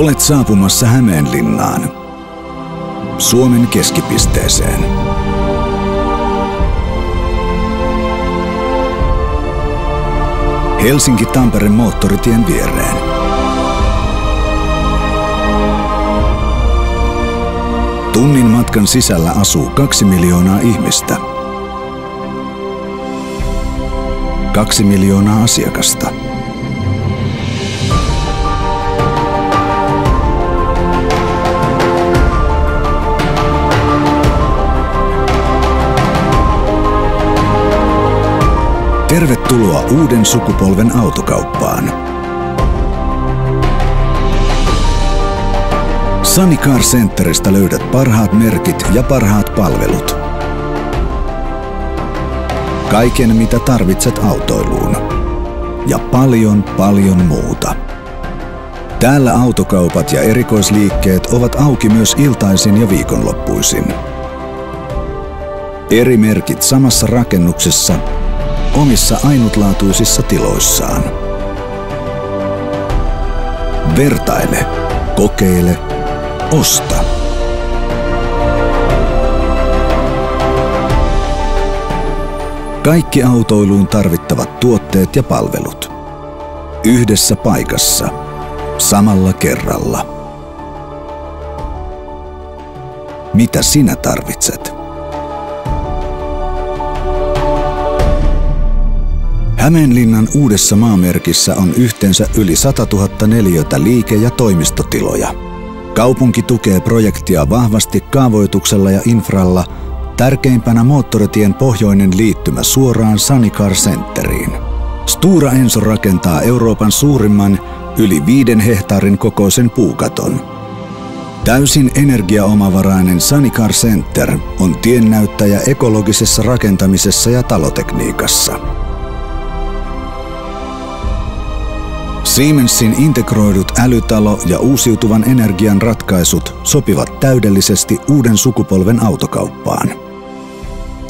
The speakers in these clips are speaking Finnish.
Olet saapumassa Hämeenlinnaan, Suomen keskipisteeseen. Helsinki-Tampere moottoritien viereen. Tunnin matkan sisällä asuu 2 miljoonaa ihmistä. 2 miljoonaa asiakasta. Tervetuloa uuden sukupolven autokauppaan. Sunny Car Centeristä löydät parhaat merkit ja parhaat palvelut. Kaiken mitä tarvitset autoiluun. Ja paljon muuta. Täällä autokaupat ja erikoisliikkeet ovat auki myös iltaisin ja viikonloppuisin. Eri merkit samassa rakennuksessa, omissa ainutlaatuisissa tiloissaan. Vertaile, kokeile, osta. Kaikki autoiluun tarvittavat tuotteet ja palvelut. Yhdessä paikassa, samalla kerralla. Mitä sinä tarvitset? Hämeenlinnan uudessa maamerkissä on yhteensä yli 100 000 neliötä liike- ja toimistotiloja. Kaupunki tukee projektia vahvasti kaavoituksella ja infralla, tärkeimpänä moottoritien pohjoinen liittymä suoraan Sunny Car Centeriin. Stora Enso rakentaa Euroopan suurimman, yli 5 hehtaarin kokoisen puukaton. Täysin energiaomavarainen Sunny Car Center on tiennäyttäjä ekologisessa rakentamisessa ja talotekniikassa. Siemensin integroidut älytalo ja uusiutuvan energian ratkaisut sopivat täydellisesti uuden sukupolven autokauppaan.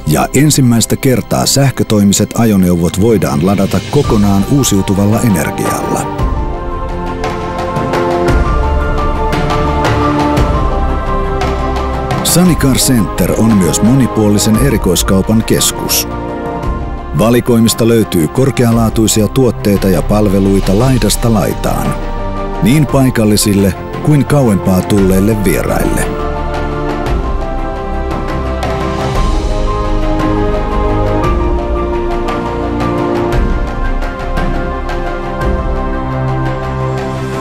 Ja ensimmäistä kertaa sähkötoimiset ajoneuvot voidaan ladata kokonaan uusiutuvalla energialla. Sunny Car Center on myös monipuolisen erikoiskaupan keskus. Valikoimista löytyy korkealaatuisia tuotteita ja palveluita laidasta laitaan, niin paikallisille kuin kauempaa tulleille vieraille.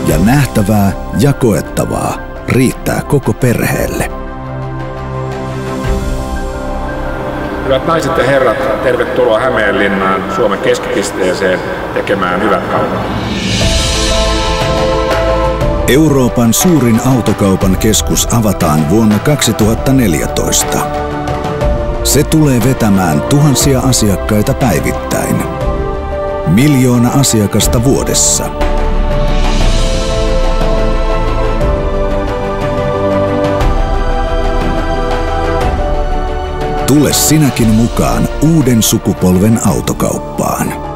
Ja nähtävää ja koettavaa riittää koko perheelle. Hyvät naiset ja herrat, tervetuloa Hämeenlinnaan, Suomen keskipisteeseen tekemään hyvät kaupat. Euroopan suurin autokaupan keskus avataan vuonna 2014. Se tulee vetämään tuhansia asiakkaita päivittäin. 1 miljoona asiakasta vuodessa. Tule sinäkin mukaan uuden sukupolven autokauppaan.